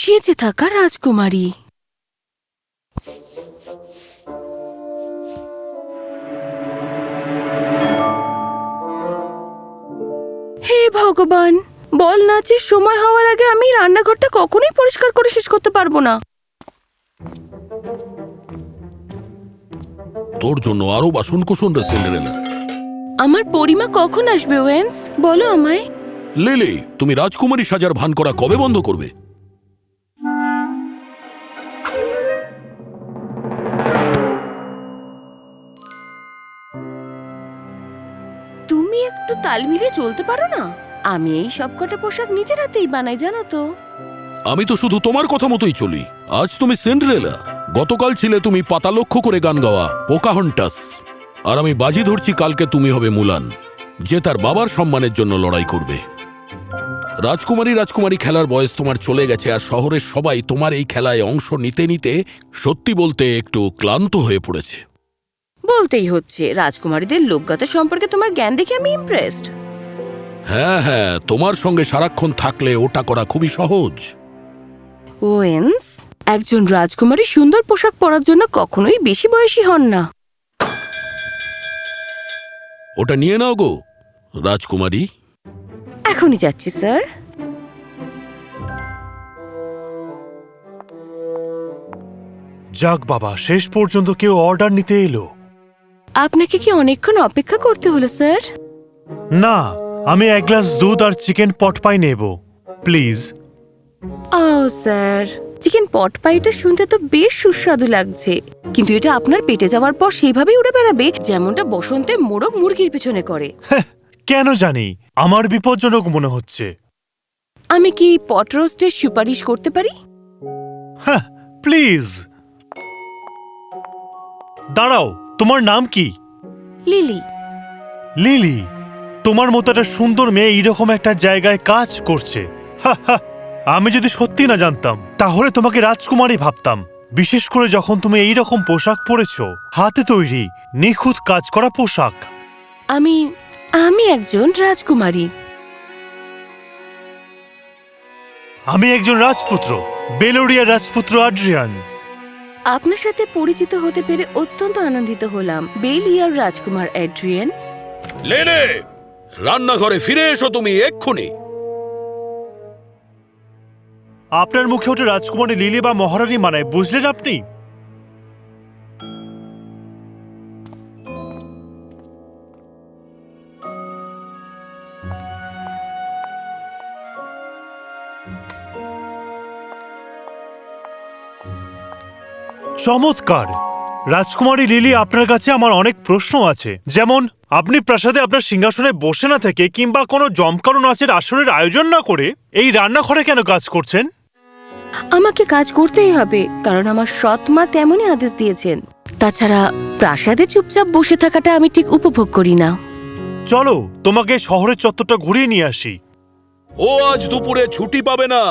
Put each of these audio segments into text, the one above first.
সেজে থাকা রাজকুমারী। হে ভগবান, বল নাচের সময় হওয়ার আগে আমি রান্নাঘরটা কখনোই পরিষ্কার করে শেষ করতে পারবো না। তোর জন্য আরো বাসনকোসন রে সিন্ডারেলা। আমার পরিমা কখন আসবে ওয়েন্স, বলো আমায়। লিলি, তুমি রাজকুমারী সাজার ভান করা কবে বন্ধ করবে? তুমি একটু তাল মিলিয়ে চলতে পারো না? আমি এই সবকটা পোশাক নিজের হাতেই বানাই, জানো তো। আমি তো শুধু তোমার কথা মতোই চলি। আজ তুমি সিন্ডারেলা, গতকাল ছিলে তুমি পাতা লক্ষ্য করে গান গাওয়া পোকাহন্টাস, আর আমি বাজি ধরছি কালকে তুমি হবে মুলান, যে তার বাবার সম্মানের জন্য লড়াই করবে। রাজকুমারী রাজকুমারী খেলার বয়স তোমার চলে গেছে, আর শহরের সবাই তোমার এই খেলায় অংশ নিতে নিতে সত্যি বলতে একটু ক্লান্ত হয়ে পড়েছে। বলতেই হচ্ছে, রাজকুমারীদের লোকগাথা সম্পর্কে তোমার জ্ঞান দেখে আমি ইমপ্রেসড। হ্যাঁ হ্যাঁ, তোমার সঙ্গে সারাক্ষণ থাকলে ওটা করা খুবই সহজ। ওয়েন্স, একজন রাজকুমারী সুন্দর পোশাক পরার জন্য কখনোই বেশি বয়সী হন না। ওটা নিয়ে নাও গো রাজকুমারী। এখনই যাচ্ছি স্যার। যাক বাবা, শেষ পর্যন্ত কেউ অর্ডার নিতে এলো। আপনাকে কি অনেকক্ষণ অপেক্ষা করতে হলো স্যার? না, আমি এক গ্লাস দুধ আর চিকেন পট পাই নেব প্লিজ। ও স্যার, চিকেন পট পাইটা শুনতে তো বেশ সুস্বাদু লাগছে, কিন্তু এটা আপনার পেটে যাওয়ার পর সেইভাবেই উড়ে বেড়াবে যেমনটা বসন্তে মোরগ মুরগির পিছনে করে। কেন জানি আমার বিপজ্জনক মনে হচ্ছে। আমি কি পট রোস্টের সুপারিশ করতে পারি? হ্যাঁ প্লিজ। দাঁড়াও, তোমার নাম কি? লিলি। লিলি, তোমার মতো একটা সুন্দর মেয়ে এইরকম একটা জায়গায় কাজ করছে। আমি যদি সত্যি না জানতাম তাহলে তোমাকে রাজকুমারী ভাবতাম, বিশেষ করে যখন তুমি এইরকম পোশাক পরেছো, হাতে তৈরি নিখুঁত কাজ করা পোশাক। আমি আমি একজন রাজকুমারী। আমি একজন রাজপুত্র, বেলোরিয়ার রাজপুত্র আড্রিয়ান। আপনার সাথে পরিচিত হতে পেরে অত্যন্ত আনন্দিত হলাম, বেলিয়ার রাজকুমার অ্যাড্রিয়ান। লেলে, রান্নাঘরে ফিরে এসো তুমি এক্ষুনি। আপনার মুখে ওটা রাজকুমারী লিলি বা মহারানী মানায়, বুঝলেন আপনি? চমৎকার রাজকুমারী লিলি, আপনার কাছে আমার অনেক প্রশ্ন আছে। যেমন, আপনি প্রাসাদে আপনার সিংহাসনে বসে না থেকে কিংবা কোনো জমকালো নাচের আসরের আয়োজন না করে এই রান্নাঘরে কেন কাজ করছেন? আমাকে কাজ করতেই হবে, কারণ আমার সৎ মা তেমনই আদেশ দিয়েছেন। তাছাড়া প্রাসাদে চুপচাপ বসে থাকাটা আমি ঠিক উপভোগ করি না। চলো তোমাকে শহরের চত্বরটা ঘুরিয়ে নিয়ে আসি। ও আজ দুপুরে ছুটি পাবে না।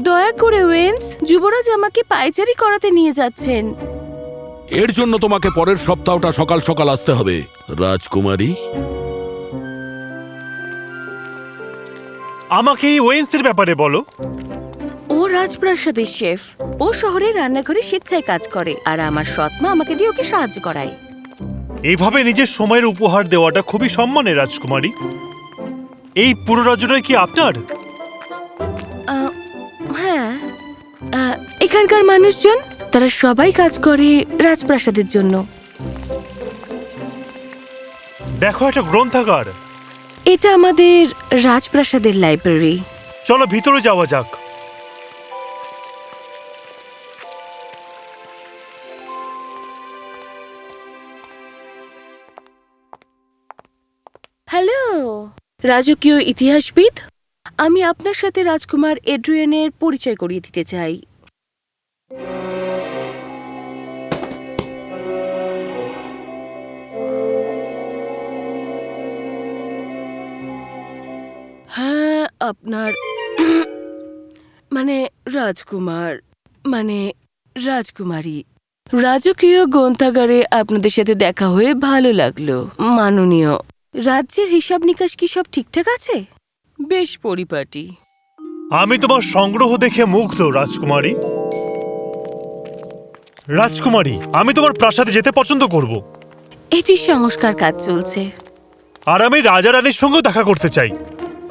দয়া করে ওয়েন্স, যুবরাজ আমাকে পায়চারি করাতে নিয়ে যাচ্ছেন। এর জন্য তোমাকে পরের সপ্তাহটা সকাল সকাল আসতে হবে রাজকুমারী। আমাকে এই ওয়েন্সের ব্যাপারে বলো। ও রাজপ্রাসাদের শেফ। ও শহরের রান্নাঘরে স্বেচ্ছায় কাজ করে, আর আমার সৎ মা আমাকে দিয়ে ওকে সাহায্য করায়। এইভাবে নিজের সময়ের উপহার দেওয়াটা খুবই সম্মানের রাজকুমারী। এই পুরো রাজ্যটাই কি আপনার? হ্যাঁ, এখানকার মানুষজন তারা সবাই কাজ করে রাজপ্রাসাদের জন্য। দেখো, একটা গ্রন্থাগার। এটা আমাদের রাজপ্রাসাদের লাইব্রেরি। চলো ভিতরে যাওয়া যাক। হ্যালো রাজকীয় ইতিহাসবিদ, আমি আপনার সাথে রাজকুমার এড্রিয়ানের পরিচয় করিয়ে দিতে চাই। হ্যাঁ, আপনার রাজকুমার রাজকুমারী। রাজকীয় গ্রন্থাগারে আপনাদের সাথে দেখা হয়ে ভালো লাগলো মাননীয়। রাজ্যের হিসাব নিকাশ কি সব ঠিকঠাক আছে? বেশ পরিপাটি। আমি তোমার সংগ্রহ দেখে মুগ্ধ, রাজকুমারী। রাজকুমারী, আমি তোমার প্রাসাদে যেতে পছন্দ করব। এটি সংস্কার কাজ চলছে। আর আমি রাজা রানীর সঙ্গেও দেখা করতে চাই।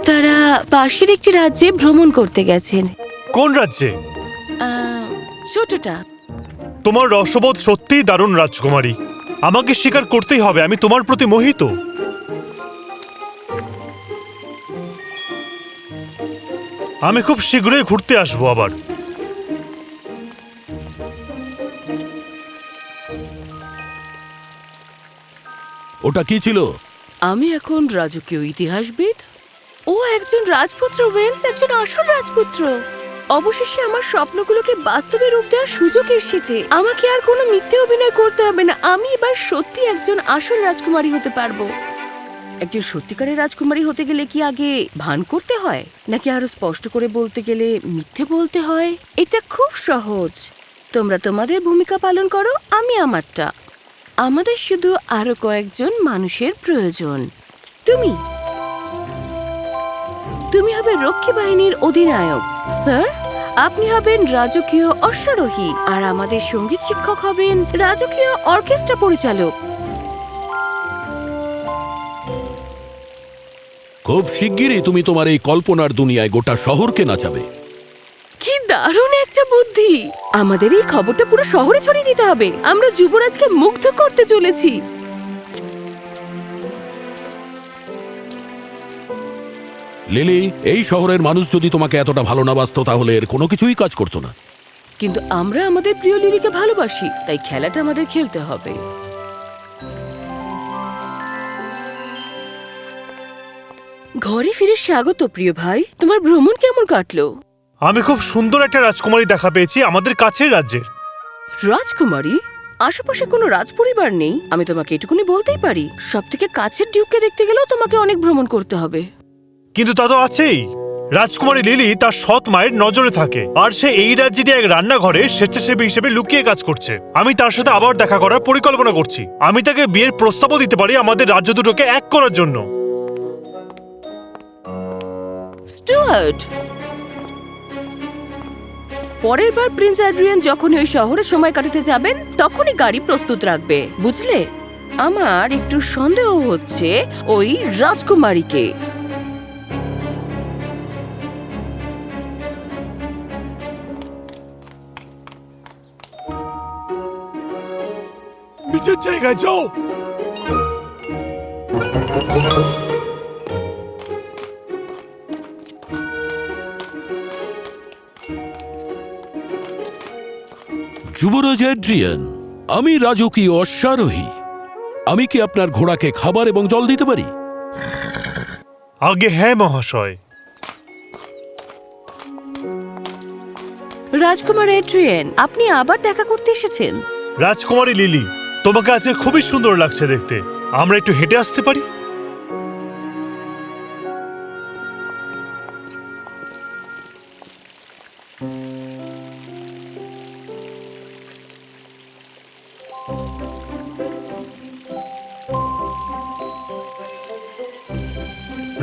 তারা পাশের একটি রাজ্যে ভ্রমণ করতে গেছেন। কোন রাজ্যে? ছোটটা। তোমার রসবোধ সত্যিই দারুণ, রাজকুমারী। আমাকে স্বীকার করতেই হবে, আমি তোমার প্রতি মোহিত। আমি খুব শীঘ্রই ঘুরতে আসবো আবার। ওটা কি ছিল? আমি এখন রাজকীয় ইতিহাসবিদ। ও একজন রাজপুত্র, ওয়েন্স একজন আসল রাজপুত্র। অবশেষে আমার স্বপ্নগুলোকে বাস্তবে রূপ দেওয়ার সুযোগ এসেছে। আমাকে আর কোনো মিথ্যে অভিনয় করতে হবে না। আমি এবার সত্যি একজন আসল রাজকুমারী হতে পারবো। একজন সত্যিকারের রাজকুমারী হতে গেলে কি আগে ভান করতে হয়, নাকি আরো স্পষ্ট করে বলতে গেলে মিথ্যে বলতে হয়? এটা খুব সহজ। তোমরা তোমাদের ভূমিকা পালন করো, আমি আমারটা। আমাদের শুধু আরো কয়েকজন মানুষের প্রয়োজন। তুমি হবে রক্ষী বাহিনীর অধিনায়ক, স্যার। আপনি হবেন রাজকীয় অশ্বারোহী, আর আমাদের সঙ্গীত শিক্ষক হবেন রাজকীয় অর্কেস্ট্রা পরিচালক। খুব শিগগিরই তুমি তোমার এই কল্পনার দুনিয়ায় গোটা শহরকে নাচাবে। কি দারুণ একটা বুদ্ধি! আমাদের এই খবরটা পুরো শহরে ছড়িয়ে দিতে হবে। আমরা যুবরাজকে মুগ্ধ করতে চলেছি। লিলি, এই শহরের মানুষ যদি তোমাকে এতটা ভালো না বাসতো তাহলে এর কোনো কিছুই কাজ করতো না। কিন্তু আমরা আমাদের প্রিয় লিলিকে ভালোবাসি, তাই খেলাটা আমাদের খেলতে হবে। ঘরে ফিরে স্বাগত প্রিয় ভাই। তোমার ভ্রমণ কেমন কাটলো? আমি খুব সুন্দর একটা রাজকুমারী দেখা পেয়েছি আমাদের কাছের রাজ্যের। রাজকুমারী? আশেপাশে কোনো রাজপরিবার নেই। আমি তোমাকে এটুকুনি বলতেই পারি, সব থেকে কাছের ডিউককে দেখতে গেলেও তোমাকে অনেক ভ্রমণ করতে হবে। কিন্তু তা তো আছেই। রাজকুমারী লিলি তার সৎ মায়ের নজরে থাকে, আর সে এই রাজ্যেরই এক রান্নাঘরে স্বেচ্ছাসেবী হিসেবে লুকিয়ে কাজ করছে। আমি তার সাথে আবার দেখা করার পরিকল্পনা করছি। আমি তাকে বিয়ের প্রস্তাবও দিতে পারি আমাদের রাজ্য দুটোকে এক করার জন্য। স্টুয়ার্ট, পরের বার প্রিন্স অ্যাড্রিয়ান যখন ওই শহরে সময় কাটাতে যাবেন তখনই গাড়ি প্রস্তুত রাখবে, বুঝলে? আমার একটু সন্দেহ হচ্ছে ওই রাজকুমারীকে। নিজের জায়গায় যাও। যুবরাজ অ্যাড্রিয়ান, আমি রাজকীয় অশ্বারোহী। আমি কি আপনার ঘোড়াকে খাবার এবং জল দিতে পারি? আগে হ্যাঁ মহাশয়। রাজকুমার অ্যাড্রিয়ান, আপনি আবার দেখা করতে এসেছেন। রাজকুমারী লিলি, তোমাকে আজকে খুবই সুন্দর লাগছে দেখতে। আমরা একটু হেঁটে আসতে পারি?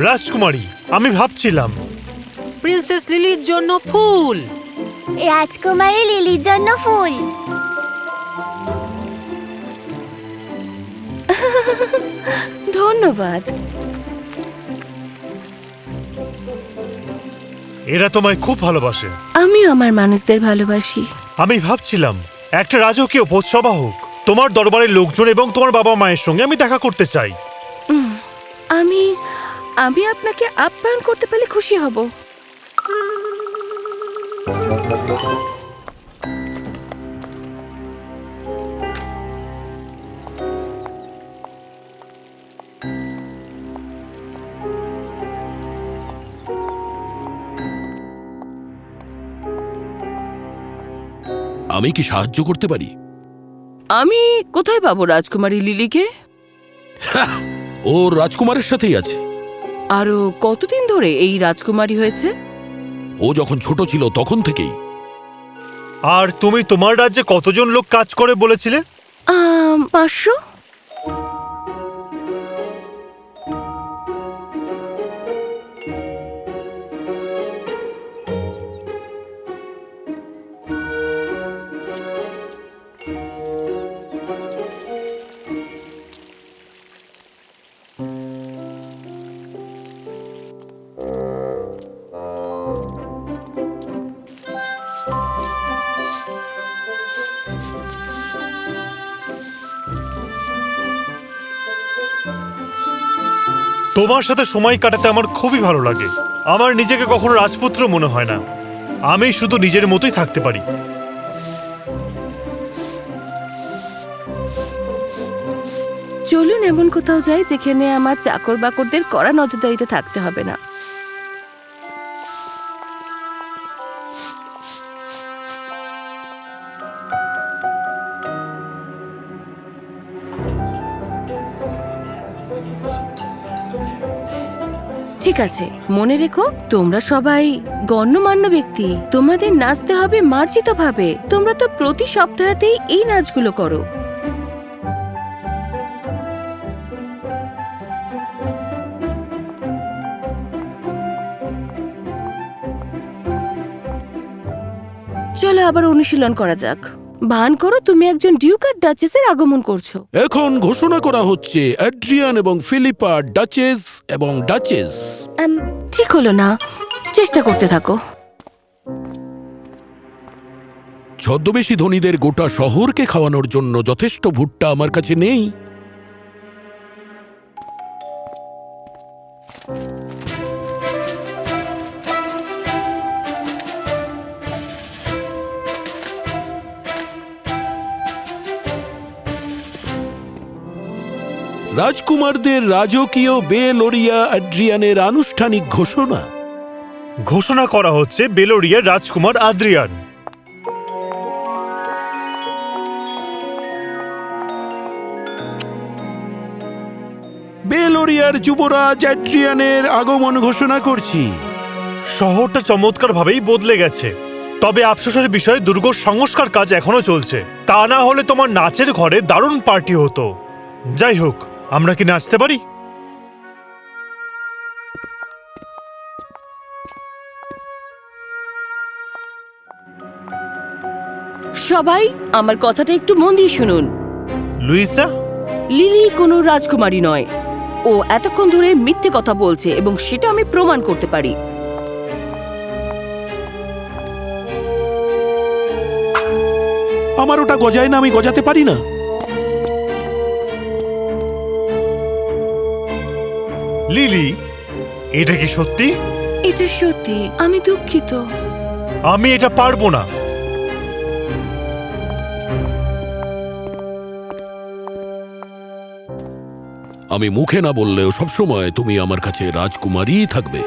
রাজকুমারী, আমি ভাবছিলাম প্রিন্সেস লিলির জন্য ফুল। রাজকুমারী লিলির জন্য ফুল। ধন্যবাদ। এরা তোমায় খুব ভালোবাসে। আমিও আমার মানুষদের ভালোবাসি। আমি ভাবছিলাম একটা রাজকীয় ভোজসভা হোক। তোমার দরবারের লোকজন এবং তোমার বাবা মায়ের সঙ্গে আমি দেখা করতে চাই। আমি আমি আপনাকে আপ্যায়ন করতে পারলে খুশি হব। আমি কি সাহায্য করতে পারি? আমি কোথায় পাবো রাজকুমারী লিলিকে? ও রাজকুমারের সাথেই আছে। আরো কতদিন ধরে এই রাজকুমারী হয়েছে? ও যখন ছোট ছিল তখন থেকেই। আর তুমি তোমার রাজ্যে কতজন লোক কাজ করে বলেছিলে? 500। তোমার সাথে সময় কাটাতে আমার খুবই ভালো লাগে। আমার নিজেকে কখনো রাজপুত্র মনে হয় না, আমি শুধু নিজের মতোই থাকতে পারি। চলুন এমন কোথাও যাই যেখানে আমার চাকর বাকরদের কড়া নজরদারিতে থাকতে হবে না। ঠিক আছে, মনে রেখো তোমরা সবাই গণ্যমান্য ব্যক্তি, তোমাদের নাচতে হবে মার্জিত ভাবে। তোমরা তো প্রতি সপ্তাহতেই এই নাচগুলো করো। চলো আবার অনুশীলন করা যাক। ভান করো তুমি একজন ডিউক আর ডাচেসের আগমন করছো। এখন ঘোষণা করা হচ্ছে অ্যাড্রিয়ান এবং ফিলিপা ডাচেস এবং ডাচেস। ঠিক হলো না, চেষ্টা করতে থাকো। ছদ্মবেশী ধনীদের গোটা শহরকে খাওয়ানোর জন্য যথেষ্ট ভুট্টা আমার কাছে নেই। রাজকুমারদের রাজকীয় বেলোরিয়া অ্যাড্রিয়ানের আনুষ্ঠানিক ঘোষণা। ঘোষণা করা হচ্ছে বেলোরিয়ার রাজকুমার আদ্রিয়ান। বেলোরিয়ার যুবরাজ অ্যাড্রিয়ানের আগমন ঘোষণা করছি। শহরটা চমৎকারভাবেই বদলে গেছে, তবে আফসোসের বিষয় দুর্গ সংস্কার কাজ এখনো চলছে। তা না হলে তোমার নাচের ঘরে দারুণ পার্টি হতো। যাই হোক, আমরা কি নাচতে পারি? সবাই আমার কথাটা একটু মন দিয়ে শুনুন। লুইসা, লিলি কোনো রাজকুমারী নয়। ও এতক্ষণ ধরে মিথ্যে কথা বলছে এবং সেটা আমি প্রমাণ করতে পারি। আমার ওটা গজায় না, আমি গজাতে পারি না। লিলি, এটা কি সত্যি? এটা সত্যি, আমি দুঃখিত। আমি এটা পারবো না। আমি মুখে না বললেও সবসময় তুমি আমার কাছে রাজকুমারীই থাকবে।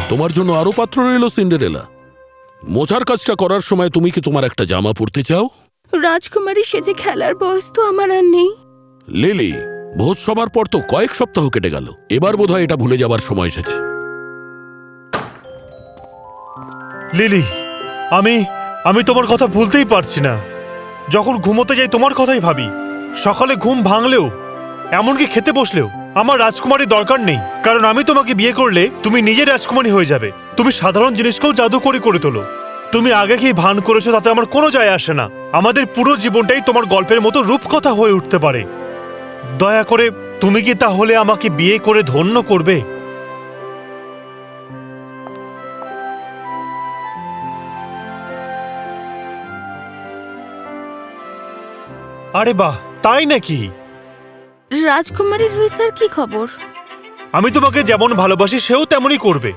তোমার জন্য আরো পাত্র রইল সিন্ডারেলা। মোছার কাজটা করার সময় তুমি কি তোমার একটা জামা পরতে চাও? রাজকুমারী সেজে খেলার বয়স তো আমার আর নেই। লিলি, ভোজ সবার পর তো কয়েক সপ্তাহ কেটে গেল। এবার বোধহয় এটা ভুলে যাবার সময় এসেছে। লিলি, আমি তোমার কথা ভুলতেই পারছি না। যখন ঘুমোতে যাই তোমার কথাই ভাবি। সকালে ঘুম ভাঙলেও, এমনকি খেতে বসলেও আমার রাজকুমারী দরকার নেই, কারণ আমি তোমাকে বিয়ে করলে তুমি নিজে রাজকুমারী হয়ে যাবে। তুমি সাধারণ জিনিসকেও জাদুকরি করে তোলো। তুমি আগে কি ভান করেছো তাতে আমার কোনো যায় আসে না। আমাদের পুরো জীবনটাই তোমার গল্পের মতো রূপকথা হয়ে উঠতে পারে। দয়া করে তুমি কি তাহলে আমাকে বিয়ে করে ধন্য করবে? আরে বাহ, তাই নাকি? রাজকুমারী লুইসার কি খবর? আমি তোমাকে যেমন ভালোবাসি সেও তেমনই করবে।